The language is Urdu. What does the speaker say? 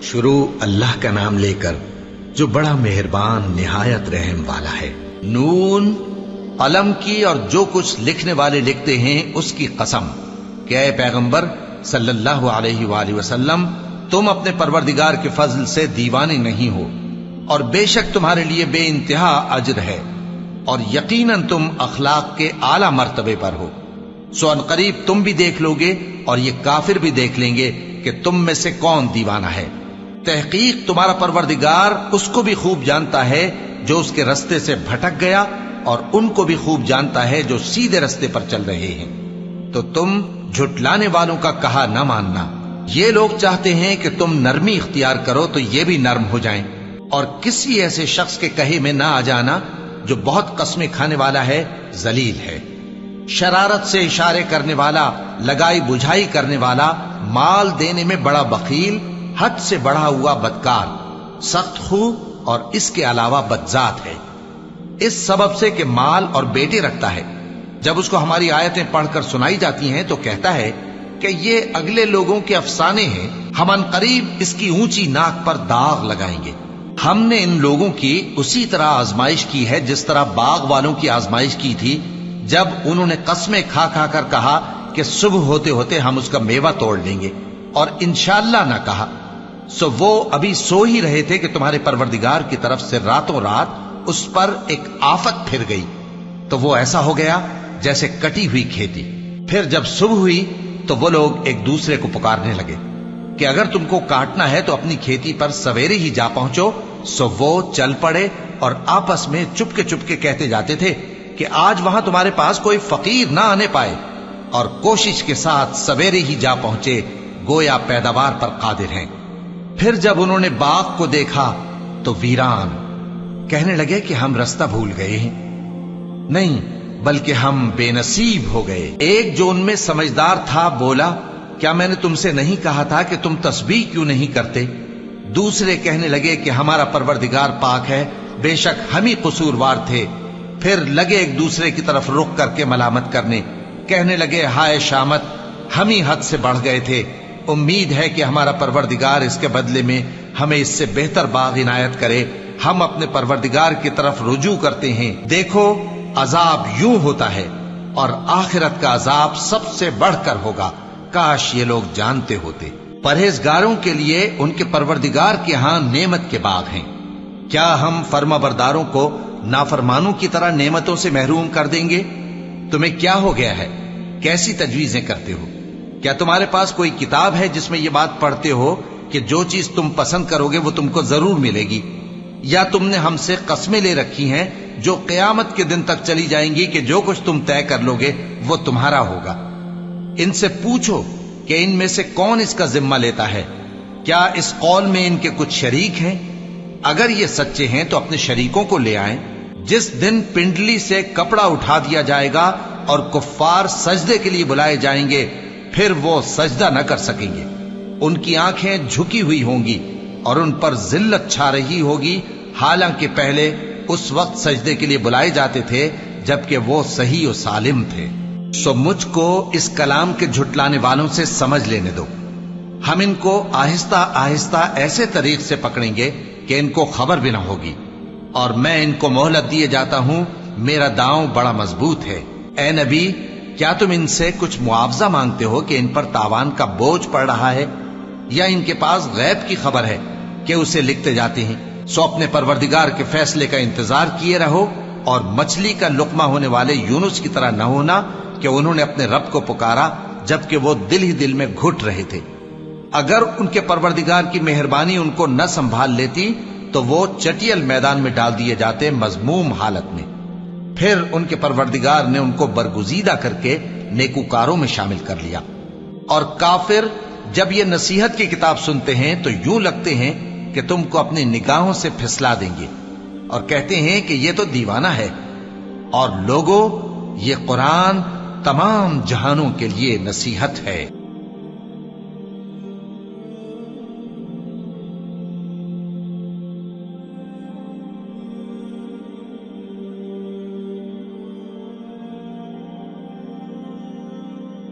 شروع اللہ کا نام لے کر جو بڑا مہربان نہایت رحم والا ہے۔ نون، قلم کی اور جو کچھ لکھنے والے لکھتے ہیں اس کی قسم کہ اے پیغمبر صلی اللہ علیہ وآلہ وسلم، تم اپنے پروردگار کے فضل سے دیوانے نہیں ہو، اور بے شک تمہارے لیے بے انتہا اجر ہے، اور یقیناً تم اخلاق کے اعلی مرتبے پر ہو۔ سو ان قریب تم بھی دیکھ لو گے اور یہ کافر بھی دیکھ لیں گے کہ تم میں سے کون دیوانہ ہے۔ تحقیق تمہارا پروردگار اس کو بھی خوب جانتا ہے جو اس کے رستے سے بھٹک گیا، اور ان کو بھی خوب جانتا ہے جو سیدھے رستے پر چل رہے ہیں۔ تو تم جھٹلانے والوں کا کہا نہ ماننا۔ یہ لوگ چاہتے ہیں کہ تم نرمی اختیار کرو تو یہ بھی نرم ہو جائیں، اور کسی ایسے شخص کے کہے میں نہ آ جانا جو بہت قسمیں کھانے والا ہے، ذلیل ہے، شرارت سے اشارے کرنے والا، لگائی بجھائی کرنے والا، مال دینے میں بڑا بخیل، حد سے بڑھا ہوا بدکار، سخت خو اور اس کے علاوہ بدذات ہے۔ اس سبب سے کہ مال اور بیٹے رکھتا ہے، جب اس کو ہماری آیتیں پڑھ کر سنائی جاتی ہیں تو کہتا ہے کہ یہ اگلے لوگوں کے افسانے ہیں، ہم ان قریب اس کی اونچی ناک پر داغ لگائیں گے۔ ہم نے ان لوگوں کی اسی طرح آزمائش کی ہے جس طرح باغ والوں کی آزمائش کی تھی، جب انہوں نے قسمیں کھا کھا کر کہا کہ صبح ہوتے ہوتے ہم اس کا میوہ توڑ لیں گے، اور انشاءاللہ نہ کہا۔ سو وہ ابھی سو ہی رہے تھے کہ تمہارے پروردگار کی طرف سے راتوں رات اس پر ایک آفت پھر گئی، تو وہ ایسا ہو گیا جیسے کٹی ہوئی کھیتی۔ پھر جب صبح ہوئی تو وہ لوگ ایک دوسرے کو پکارنے لگے کہ اگر تم کو کاٹنا ہے تو اپنی کھیتی پر سویرے ہی جا پہنچو۔ سو وہ چل پڑے اور آپس میں چپ کے کہتے جاتے تھے کہ آج وہاں تمہارے پاس کوئی فقیر نہ آنے پائے، اور کوشش کے ساتھ سویرے ہی جا پہنچے، گویا پیداوار پر قادر ہیں۔ پھر جب انہوں نے باغ کو دیکھا تو ویران، کہنے لگے کہ ہم رستہ بھول گئے ہیں، نہیں بلکہ ہم بے نصیب ہو گئے۔ ایک جو ان میں سمجھدار تھا بولا، کیا میں نے تم سے نہیں کہا تھا کہ تم تسبیح کیوں نہیں کرتے؟ دوسرے کہنے لگے کہ ہمارا پروردگار پاک ہے، بے شک ہم ہی قصوروار تھے۔ پھر لگے ایک دوسرے کی طرف رخ کر کے ملامت کرنے، کہنے لگے ہائے شامت، ہم ہی حد سے بڑھ گئے تھے، امید ہے کہ ہمارا پروردگار اس کے بدلے میں ہمیں اس سے بہتر باغ عنایت کرے۔ ہم اپنے پروردگار کی طرف رجوع کرتے ہیں، دیکھو عذاب یوں ہوتا ہے، اور آخرت کا عذاب سب سے بڑھ کر ہوگا، کاش یہ لوگ جانتے ہوتے۔ پرہیزگاروں کے لیے ان کے پروردگار کے ہاں نعمت کے باغ ہیں۔ کیا ہم فرما برداروں کو نافرمانوں کی طرح نعمتوں سے محروم کر دیں گے؟ تمہیں کیا ہو گیا ہے؟ کیسی تجویزیں کرتے ہو؟ کیا تمہارے پاس کوئی کتاب ہے جس میں یہ بات پڑھتے ہو کہ جو چیز تم پسند کرو گے وہ تم کو ضرور ملے گی؟ یا تم نے ہم سے قسمیں لے رکھی ہیں جو قیامت کے دن تک چلی جائیں گی کہ جو کچھ تم طے کر لو گے وہ تمہارا ہوگا؟ ان سے پوچھو کہ ان میں سے کون اس کا ذمہ لیتا ہے؟ کیا اس قول میں ان کے کچھ شریک ہیں؟ اگر یہ سچے ہیں تو اپنے شریکوں کو لے آئیں۔ جس دن پنڈلی سے کپڑا اٹھا دیا جائے گا اور کفار سجدے کے لیے بلائے جائیں گے، پھر وہ سجدہ نہ کر سکیں گے، ان کی آنکھیں جھکی ہوئی ہوں گی اور ان پر ذلت چھا رہی ہوگی، حالانکہ پہلے اس وقت سجدے کے لیے بلائے جاتے تھے جبکہ وہ صحیح و سالم تھے۔ سو مجھ کو اس کلام کے جھٹلانے والوں سے سمجھ لینے دو، ہم ان کو آہستہ آہستہ ایسے طریق سے پکڑیں گے کہ ان کو خبر بھی نہ ہوگی، اور میں ان کو مہلت دیے جاتا ہوں، میرا داؤں بڑا مضبوط ہے۔ اے نبی، کیا تم ان سے کچھ معاوضہ مانگتے ہو کہ ان پر تاوان کا بوجھ پڑ رہا ہے، یا ان کے پاس غیب کی خبر ہے کہ اسے لکھتے جاتے ہیں؟ سو اپنے پروردگار کے فیصلے کا انتظار کیے رہو، اور مچھلی کا لقمہ ہونے والے یونس کی طرح نہ ہونا کہ انہوں نے اپنے رب کو پکارا جبکہ وہ دل ہی دل میں گھٹ رہے تھے۔ اگر ان کے پروردگار کی مہربانی ان کو نہ سنبھال لیتی تو وہ چٹیل میدان میں ڈال دیے جاتے مذموم حالت میں۔ پھر ان کے پروردگار نے ان کو برگزیدہ کر کے نیکوکاروں میں شامل کر لیا۔ اور کافر جب یہ نصیحت کی کتاب سنتے ہیں تو یوں لگتے ہیں کہ تم کو اپنی نگاہوں سے پھسلا دیں گے، اور کہتے ہیں کہ یہ تو دیوانہ ہے۔ اور لوگوں، یہ قرآن تمام جہانوں کے لیے نصیحت ہے۔